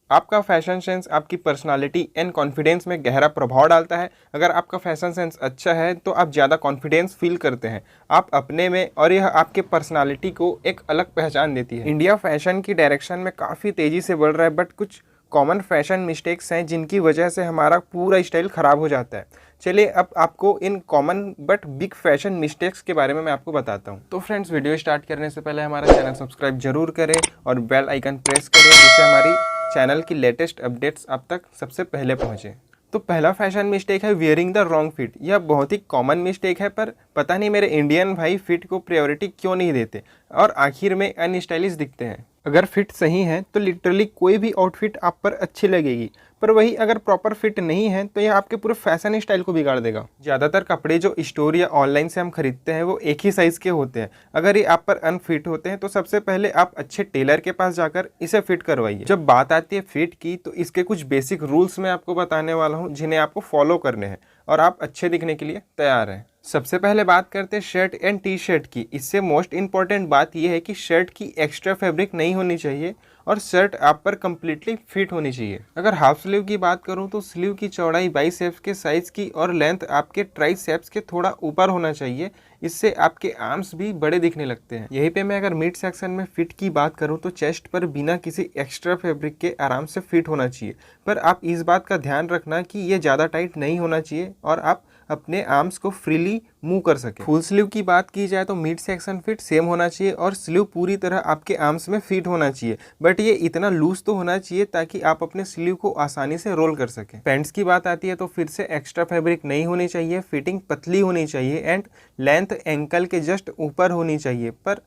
आपका fashion sense आपकी personality and confidence में गहरा प्रभाव डालता है। अगर आपका फैशन सेंस अच्छा है तो आप ज़्यादा कॉन्फिडेंस फील करते हैं आप अपने में, और यह आपके पर्सनालिटी को एक अलग पहचान देती है। इंडिया फैशन की डायरेक्शन में काफ़ी तेज़ी से बढ़ रहा है, बट कुछ कॉमन फैशन मिस्टेक्स हैं जिनकी वजह से हमारा पूरा स्टाइल ख़राब हो जाता है। चलिए अब आपको in common but big fashion mistakes के बारे में मैं आपको बताता हूँ। तो फ्रेंड्स, वीडियो स्टार्ट करने से पहले हमारा चैनल सब्सक्राइब जरूर करें और बेल आइकन प्रेस करें, जिससे हमारी चैनल की लेटेस्ट अपडेट्स आप तक सबसे पहले पहुँचे। तो पहला फैशन मिस्टेक है वियरिंग द रॉन्ग फिट। यह बहुत ही कॉमन मिस्टेक है, पर पता नहीं मेरे इंडियन भाई फिट को प्रायोरिटी क्यों नहीं देते और आखिर में अनस्टाइलिश दिखते हैं। अगर फिट सही है तो लिटरली कोई भी आउटफिट आप पर अच्छी लगेगी, पर वही अगर प्रॉपर फिट नहीं है तो यह आपके पूरे फैशन स्टाइल को बिगाड़ देगा। ज़्यादातर कपड़े जो स्टोर या ऑनलाइन से हम खरीदते हैं वो एक ही साइज़ के होते हैं। अगर ये आप पर अनफिट होते हैं तो सबसे पहले आप अच्छे टेलर के पास जाकर इसे फिट करवाइए। जब बात आती है फिट की तो इसके कुछ बेसिक रूल्स मैं आपको बताने वाला हूँ जिन्हें आपको फॉलो करने हैं और आप अच्छे दिखने के लिए तैयार हैं। सबसे पहले बात करते हैं शर्ट एंड टी शर्ट की। इससे मोस्ट इंपॉर्टेंट बात यह है कि शर्ट की एक्स्ट्रा फैब्रिक नहीं होनी चाहिए और शर्ट आप पर कंप्लीटली फिट होनी चाहिए। अगर हाफ स्लीव की बात करूं तो स्लीव की चौड़ाई बाइसेप्स के साइज की और लेंथ आपके ट्राइसेप्स के थोड़ा ऊपर होना चाहिए। इससे आपके आर्म्स भी बड़े दिखने लगते हैं। यहीं पे मैं अगर मिड सेक्शन में फिट की बात करूं तो चेस्ट पर बिना किसी एक्स्ट्रा फैब्रिक के आराम से फिट होना चाहिए, पर आप इस बात का ध्यान रखना कि ये ज़्यादा टाइट नहीं होना चाहिए और आप अपने आर्म्स को फ्रीली मूव कर सके। फुल स्लीव की बात की जाए तो मिड सेक्शन फिट सेम होना चाहिए और स्लीव पूरी तरह आपके आर्म्स में फिट होना चाहिए, बट ये इतना लूज तो होना चाहिए ताकि आप अपने स्लीव को आसानी से रोल कर सकें। पैंट्स की बात आती है तो फिर से एक्स्ट्रा फैब्रिक नहीं होनी चाहिए, फिटिंग पतली होनी चाहिए एंड लेंथ एंकल के जस्ट ऊपर होनी चाहिए, पर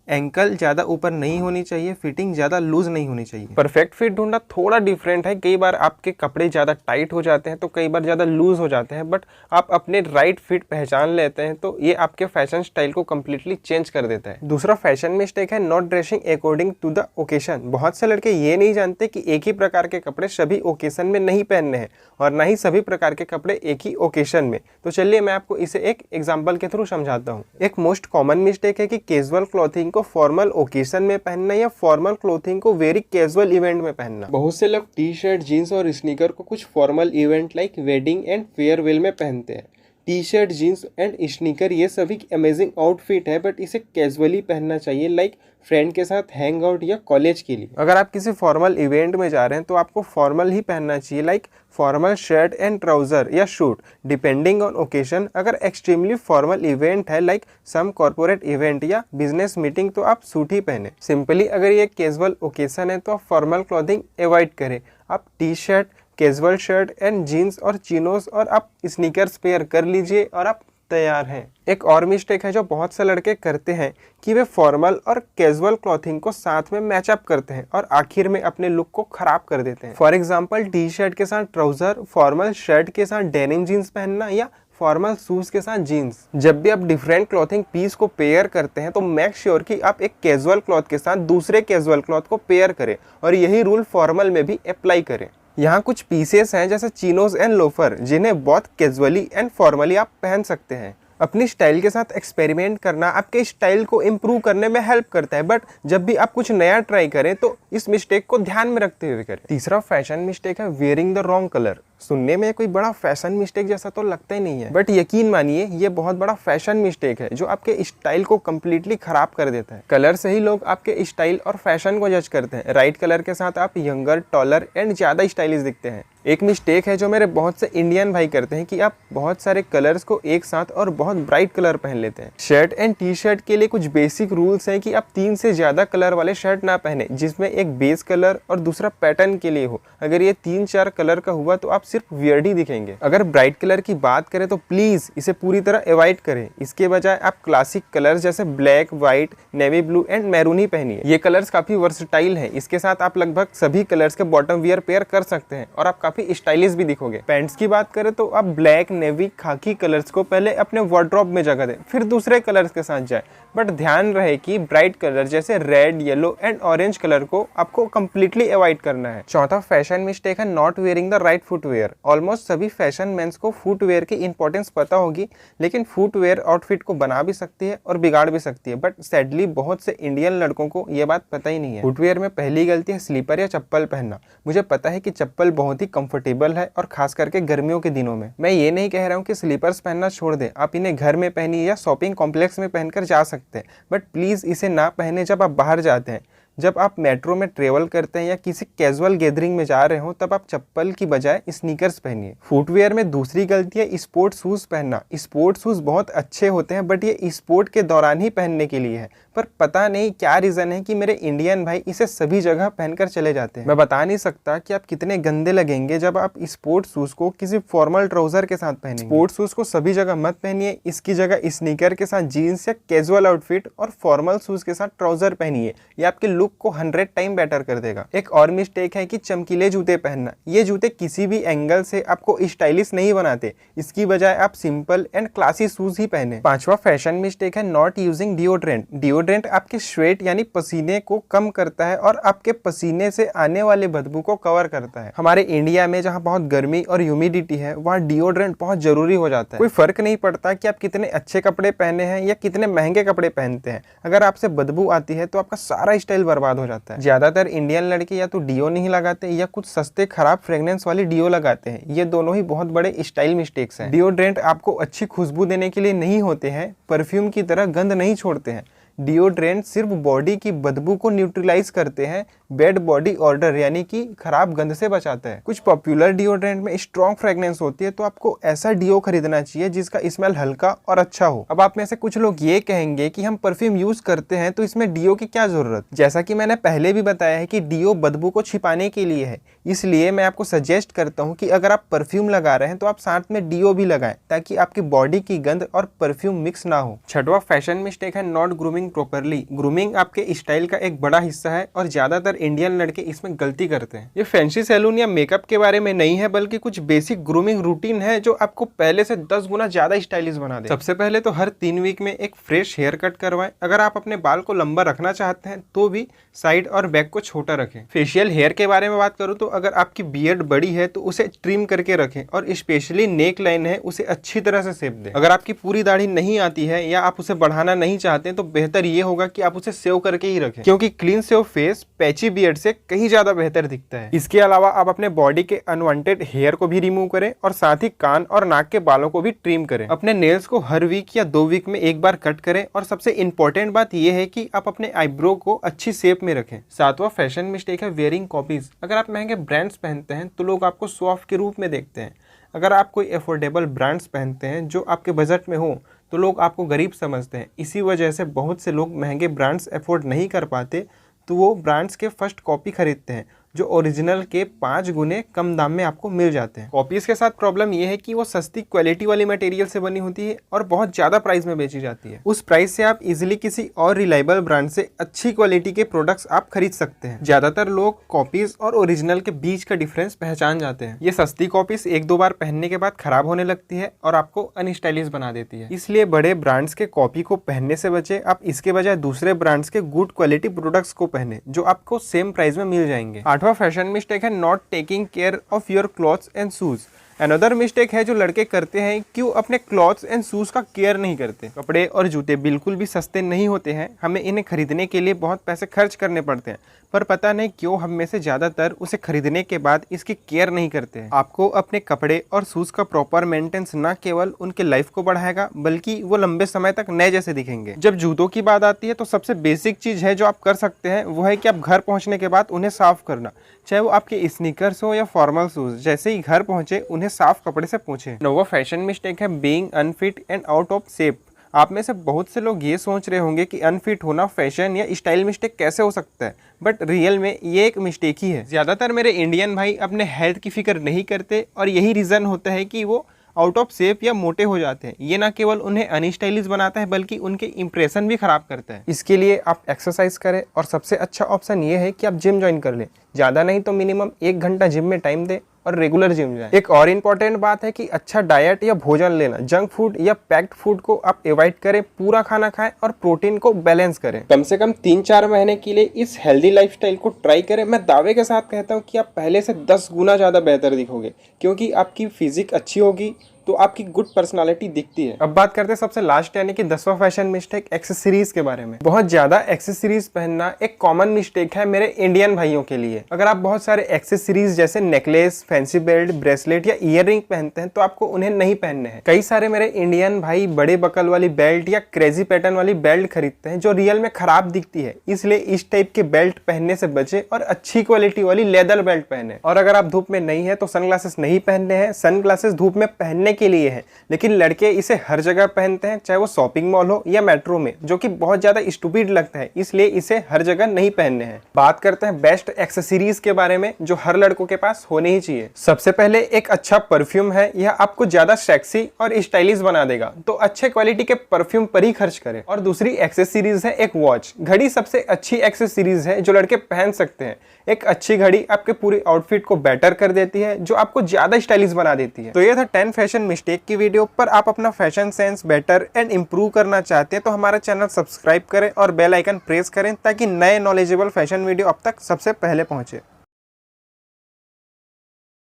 एंकल ज़्यादा ऊपर नहीं होनी चाहिए, फिटिंग ज़्यादा लूज नहीं होनी चाहिए। परफेक्ट फिट ढूंढना थोड़ा डिफरेंट है। कई बार आपके कपड़े ज़्यादा टाइट हो जाते हैं तो कई बार ज़्यादा लूज हो जाते हैं, बट आप अपने राइट फिट पहचान लेते हैं तो ये आपके फैशन स्टाइल को कम्प्लीटली चेंज कर देता है। दूसरा फैशन मिस्टेक है not dressing according to the occasion. बहुत से लड़के ये नहीं जानते कि एक ही प्रकार के कपड़े सभी ओकेशन में नहीं पहनने हैं और ना ही सभी प्रकार के कपड़े एक ही ओकेशन में। तो चलिए मैं आपको इसे एक एग्जाम्पल के थ्रू समझाता हूँ। एक मोस्ट कॉमन मिस्टेक है कि कैजुअल क्लॉथिंग को फॉर्मल ओकेशन में पहनना या फॉर्मल क्लोथिंग को वेरी कैजुअल इवेंट में पहनना। बहुत से लोग टी शर्ट, जीन्स और स्नीकर को कुछ formal event like wedding and farewell में पहनते हैं। T shirt, jeans and sneaker ये सभी अमेजिंग आउटफिट है, बट इसे कैजुअली पहनना चाहिए लाइक फ्रेंड के साथ हैंग आउट या कॉलेज के लिए। अगर आप किसी फॉर्मल इवेंट में जा रहे हैं तो आपको फॉर्मल ही पहनना चाहिए like formal shirt and trouser या शूट डिपेंडिंग ऑन ओकेशन। अगर एक्सट्रीमली फॉर्मल इवेंट है लाइक सम कॉर्पोरेट इवेंट या बिजनेस मीटिंग तो आप सूट ही पहने। सिंपली अगर ये कैजुअल ओकेशन है तो आप फॉर्मल क्लॉथिंग अवॉइड करें। आप T shirt, casual shirt and jeans और चिनोस और आप स्नीकर्स पेयर कर लीजिए और आप तैयार हैं। एक और मिस्टेक है जो बहुत से लड़के करते हैं कि वे फॉर्मल और कैजुअल क्लॉथिंग को साथ में मैचअप करते हैं और आखिर में अपने लुक को खराब कर देते हैं। फॉर एग्जांपल टी शर्ट के साथ ट्राउजर, फॉर्मल शर्ट के साथ डेनिम जीन्स पहनना या फॉर्मल शूज के साथ जीन्स। जब भी आप डिफरेंट क्लॉथिंग पीस को पेयर करते हैं तो मेक श्योर कि आप एक कैजुअल क्लॉथ के साथ दूसरे कैजुअल क्लॉथ को पेयर करें और यही रूल फॉर्मल में भी अप्लाई करें। यहाँ कुछ पीसेस हैं जैसे चिनोज एंड लोफर जिन्हें बहुत कैजुअली एंड फॉर्मली आप पहन सकते हैं। अपनी स्टाइल के साथ एक्सपेरिमेंट करना आपके स्टाइल को इम्प्रूव करने में हेल्प करता है, बट जब भी आप कुछ नया ट्राई करें तो इस मिस्टेक को ध्यान में रखते हुए करें। तीसरा फैशन मिस्टेक है वेयरिंग द रॉन्ग कलर। सुनने में कोई बड़ा फैशन मिस्टेक जैसा तो लगता ही नहीं है, बट यकीन मानिए ये बहुत बड़ा फैशन मिस्टेक है जो आपके स्टाइल को कम्प्लीटली खराब कर देता है। कलर से ही लोग आपके स्टाइल और फैशन को जज करते हैं। राइट कलर के साथ आप यंगर, टॉलर एंड ज़्यादा स्टाइलिश दिखते हैं। एक मिस्टेक है जो मेरे बहुत से इंडियन भाई करते हैं कि आप बहुत सारे कलर्स को एक साथ और बहुत ब्राइट कलर पहन लेते हैं। शर्ट एंड टी शर्ट के लिए कुछ बेसिक रूल्स हैं कि आप 3 से ज़्यादा कलर वाले शर्ट ना पहने जिसमें एक बेस कलर और दूसरा पैटर्न के लिए हो। अगर ये 3-4 कलर का हुआ तो आप सिर्फ वियर्ड ही दिखेंगे। अगर ब्राइट कलर की बात करें तो प्लीज़ इसे पूरी तरह अवॉइड करें। इसके बजाय आप क्लासिक कलर्स जैसे black, white, navy blue and maroon ही पहनिए। ये कलर्स काफ़ी वर्सटाइल हैं। इसके साथ आप लगभग सभी कलर्स के बॉटम वियर पेयर कर सकते हैं और आप काफ़ी स्टाइलिश भी दिखोगे। पैंट्स की बात करें तो आप ब्लैक, नेवी, खाकी कलर्स को पहले अपने वार्डरोब में जगह दें, फिर दूसरे कलर्स के साथ जाए, बट ध्यान रहे कि ब्राइट कलर जैसे red, yellow and orange colour को आपको कंप्लीटली अवॉइड करना है। चौथा फैशन मिस्टेक है not wearing the right footwear. Footwear. Almost सभी फैशन मेंस को फुटवेयर की इंपॉर्टेंस पता होगी, लेकिन फुटवेयर आउटफिट को बना भी सकती है और बिगाड़ भी सकती है, बट सैडली बहुत से इंडियन लड़कों को ये बात पता ही नहीं है। फुटवेयर में पहली गलती है स्लीपर या चप्पल पहनना। मुझे पता है कि चप्पल बहुत ही कंफर्टेबल है और खास करके गर्मियों के दिनों में। मैं ये नहीं कह रहा हूँ कि स्लीपर्स पहनना छोड़ दें, आप इन्हें घर में पहनिए या शॉपिंग कॉम्प्लेक्स में पहनकर जा सकते हैं, बट प्लीज़ इसे ना पहने जब आप बाहर जाते हैं। जब आप मेट्रो में ट्रेवल करते हैं या किसी कैजुअल गैदरिंग में जा रहे हो, तब आप चप्पल की बजाय स्नीकर्स पहनिए। फुटवेयर में दूसरी गलती है स्पोर्ट शूज़ पहनना। स्पोर्ट शूज़ बहुत अच्छे होते हैं, बट ये स्पोर्ट के दौरान ही पहनने के लिए है, पर पता नहीं क्या रीज़न है कि मेरे इंडियन भाई इसे सभी जगह पहनकर चले जाते हैं। मैं बता नहीं सकता कि आप कितने गंदे लगेंगे जब आप स्पोर्ट शूज़ को किसी फॉर्मल ट्राउज़र के साथ पहनेंगे। स्पोर्ट शूज़ को सभी जगह मत पहनिए, इसकी जगह स्नीकर के साथ जीन्स या कैजुअल आउटफिट और फॉर्मल शूज़ के साथ ट्राउज़र पहनिए। ये आपके लुक को 100 टाइम बेटर कर देगा। एक और मिस्टेक है कि चमकीले जूते पहनना। ये जूते किसी भी एंगल से आपको स्टाइलिश नहीं बनाते, इसकी बजाय आप सिंपल एंड क्लासी शूज ही पहने। पांचवा फैशन मिस्टेक है नॉट यूजिंग डिओड्रेंट। डिओड्रेंट आपके स्वेट यानी पसीने को कम करता है और आपके पसीने से आने वाले बदबू को कवर करता है। हमारे इंडिया में जहाँ बहुत गर्मी और ह्यूमिडिटी है, वहाँ डिओड्रेंट बहुत जरूरी हो जाता है। कोई फर्क नहीं पड़ता कि आप कितने अच्छे कपड़े पहने हैं या कितने महंगे कपड़े पहनते हैं, अगर आपसे बदबू आती है तो आपका सारा स्टाइल बर्बाद हो जाता है। ज्यादातर इंडियन लड़के या तो डीओ नहीं लगाते या कुछ सस्ते खराब फ्रेग्रेंस वाली डीओ लगाते हैं। ये दोनों ही बहुत बड़े स्टाइल मिस्टेक्स हैं। डिओड्रेंट आपको अच्छी खुशबू देने के लिए नहीं होते हैं, परफ्यूम की तरह गंध नहीं छोड़ते हैं। डिओड्रेंट सिर्फ बॉडी की बदबू को न्यूट्रलाइज करते हैं, बैड बॉडी ऑर्डर यानी कि खराब गंध से बचाते हैं। कुछ पॉपुलर डिओड्रेंट में स्ट्रॉन्ग फ्रेग्रेंस होती है, तो आपको ऐसा डीओ खरीदना चाहिए जिसका स्मेल हल्का और अच्छा हो। अब आप में से कुछ लोग ये कहेंगे कि हम परफ्यूम यूज करते हैं तो इसमें डीओ की क्या जरूरत। जैसा कि मैंने पहले भी बताया है कि डीओ बदबू को छिपाने के लिए है, इसलिए मैं आपको सजेस्ट करता हूँ कि अगर आप परफ्यूम लगा रहे हैं तो आप साथ में डीओ भी लगाएं, ताकि आपकी बॉडी की गंध और परफ्यूम मिक्स ना हो। छठवां फैशन मिस्टेक है नॉट ग्रूमिंग प्रॉपरली। ग्रूमिंग आपके स्टाइल का एक बड़ा हिस्सा है और ज्यादातर इंडियन लड़के इसमें गलती करते हैं। ये फैंसी सैलून या मेकअप के बारे में नहीं है, बल्कि कुछ बेसिक ग्रूमिंग रूटीन है जो आपको पहले से 10 गुना ज्यादा स्टाइलिश बना दे। सबसे पहले तो हर 3 वीक में एक फ्रेश हेयर कट करवाएं। अगर आप अपने बाल को लंबा रखना चाहते हैं तो भी साइड और बैक को छोटा रखें। फेशियल हेयर के बारे में बात करूं तो अगर आपकी बियर्ड बड़ी है तो उसे ट्रिम करके रखें और स्पेशली नेक लाइन है उसे अच्छी तरह से शेप दें। अगर आपकी पूरी दाढ़ी नहीं आती है या आप उसे बढ़ाना नहीं चाहते तो बेहतर ये होगा कि आप उसे सेव करके ही रखें, क्योंकि clean save face patchy beard से कहीं ज्यादा बेहतर दिखता है। इसके अलावा आप अपने बॉडी के अनवांटेड हेयर को भी रिमूव करें और साथ ही कान और नाक के बालों को भी ट्रिम करें। अपने नेल्स को हर वीक या 2 वीक में एक बार कट करें और सबसे इंपॉर्टेंट बात यह है कि आप अपने आईब्रो को अच्छी शेप में रखें। सातवां फैशन मिस्टेक है वेयरिंग कॉपीज। अगर आप महंगे ब्रांड्स पहनते हैं तो लोग आपको शो ऑफ के रूप में देखते हैं। अगर आप कोई अफोर्डेबल ब्रांड्स पहनते हैं जो आपके बजट में हो तो लोग आपको गरीब समझते हैं। इसी वजह से बहुत से लोग महंगे ब्रांड्स अफोर्ड नहीं कर पाते तो वो ब्रांड्स के फर्स्ट कॉपी खरीदते हैं जो ओरिजिनल के 5 गुने कम दाम में आपको मिल जाते हैं। कॉपीज के साथ प्रॉब्लम ये है कि वो सस्ती क्वालिटी वाली मटेरियल से बनी होती है और बहुत ज़्यादा प्राइस में बेची जाती है। उस प्राइस से आप इजीली किसी और रिलायबल ब्रांड से अच्छी क्वालिटी के प्रोडक्ट्स आप खरीद सकते हैं। ज़्यादातर लोग कॉपीज और ओरिजिनल के बीच का डिफरेंस पहचान जाते हैं। ये सस्ती कॉपीज 1-2 बार पहनने के बाद खराब होने लगती है और आपको अनस्टाइलिश बना देती है। इसलिए बड़े ब्रांड्स के कॉपी को पहनने से बचे, आप इसके बजाय दूसरे ब्रांड्स के गुड क्वालिटी प्रोडक्ट्स को पहने जो आपको सेम प्राइस में मिल जाएंगे। आठवां फैशन मिस्टेक है not taking care of your clothes and shoes. Another mistake है जो लड़के करते हैं कि वो अपने क्लॉथ्स एंड शूज का केयर नहीं करते। कपड़े और जूते बिल्कुल भी सस्ते नहीं होते हैं, हमें इन्हें खरीदने के लिए बहुत पैसे खर्च करने पड़ते हैं, पर पता नहीं क्यों हम में से ज्यादातर उसे खरीदने के बाद इसकी केयर नहीं करते हैं। आपको अपने कपड़े और शूज का प्रॉपर मेंटेनेंस न केवल उनके लाइफ को बढ़ाएगा बल्कि वो लंबे समय तक नए जैसे दिखेंगे। जब जूतों की बात आती है तो सबसे बेसिक चीज है जो आप कर सकते हैं वो है कि आप घर पहुंचने के बाद उन्हें साफ करना, चाहे वो आपके स्नीकर्स हो या फॉर्मल शूज। जैसे ही घर पहुंचे उन्हें साफ कपड़े से पोंछें। नौवां फैशन मिस्टेक है being unfit and out of shape. आप में से बहुत से लोग ये सोच रहे होंगे कि अनफिट होना फैशन या स्टाइल मिस्टेक कैसे हो सकता है, बट रियल में ये एक मिस्टेक ही है। ज़्यादातर मेरे इंडियन भाई अपने हेल्थ की फिक्र नहीं करते और यही रीज़न होता है कि वो आउट ऑफ शेप या मोटे हो जाते हैं। ये ना केवल उन्हें अनस्टाइलिश बनाता है बल्कि उनके इंप्रेशन भी खराब करता है। इसके लिए आप एक्सरसाइज करें और सबसे अच्छा ऑप्शन ये है कि आप जिम ज्वाइन कर लें, ज़्यादा नहीं तो मिनिमम 1 घंटा जिम में टाइम दे और रेगुलर जिम जाए। एक और इम्पॉर्टेंट बात है कि अच्छा डाइट या भोजन लेना, जंक फूड या पैक्ड फूड को आप अवॉइड करें, पूरा खाना खाएं और प्रोटीन को बैलेंस करें। कम से कम 3-4 महीने के लिए इस हेल्दी लाइफस्टाइल को ट्राई करें। मैं दावे के साथ कहता हूं कि आप पहले से 10 गुना ज़्यादा बेहतर दिखोगे, क्योंकि आपकी फिजिक अच्छी होगी तो आपकी गुड पर्सनालिटी दिखती है। अब बात करते हैं सबसे लास्ट यानी कि 10वां फैशन मिस्टेक, एक्सेसरीज के बारे में। बहुत ज्यादा एक्सेसरीज पहनना एक कॉमन मिस्टेक है मेरे इंडियन भाइयों के लिए। अगर आप बहुत सारे एक्सेसरीज जैसे नेकलेस, फैंसी बेल्ट, ब्रेसलेट या ईयररिंग पहनते हैं तो आपको उन्हें नहीं पहनने हैं। कई सारे मेरे इंडियन भाई बड़े बकल वाली बेल्ट या क्रेजी पैटर्न वाली बेल्ट खरीदते हैं जो रियल में खराब दिखती है, इसलिए इस टाइप के बेल्ट पहनने से बचे और अच्छी क्वालिटी वाली लेदर बेल्ट पहने। और अगर आप धूप में नहीं है तो सनग्लासेस नहीं पहनने हैं। सनग्लासेस धूप में पहनने के लिए है, लेकिन लड़के इसे हर जगह पहनते हैं, चाहे वो शॉपिंग मॉल हो या मेट्रो में, जो कि बहुत ज्यादा स्टूपिड लगता है, इसलिए इसे हर जगह नहीं पहनने हैं। बात करते हैं बेस्ट एक्सेसरीज के बारे में जो हर लड़कों के पास होने ही चाहिए। सबसे पहले एक अच्छा परफ्यूम है, यह आपको ज्यादा सेक्सी और स्टाइलिश बना देगा, तो अच्छे क्वालिटी के परफ्यूम पर ही खर्च करें। और दूसरी एक्सेसरीज है एक वॉच। घड़ी सबसे अच्छी एक्सेसरीज है जो लड़के पहन सकते हैं। एक अच्छी घड़ी आपके पूरी आउटफिट को बेटर कर देती है, जो आपको ज्यादा स्टाइलिश बना देती है। तो ये था 10 फैशन मिस्टेक की वीडियो। पर आप अपना fashion sense better and improve करना चाहते हैं तो हमारा चैनल सब्सक्राइब करें और बेल आइकन प्रेस करें ताकि नए नॉलेजेबल फैशन वीडियो अब तक सबसे पहले पहुंचे।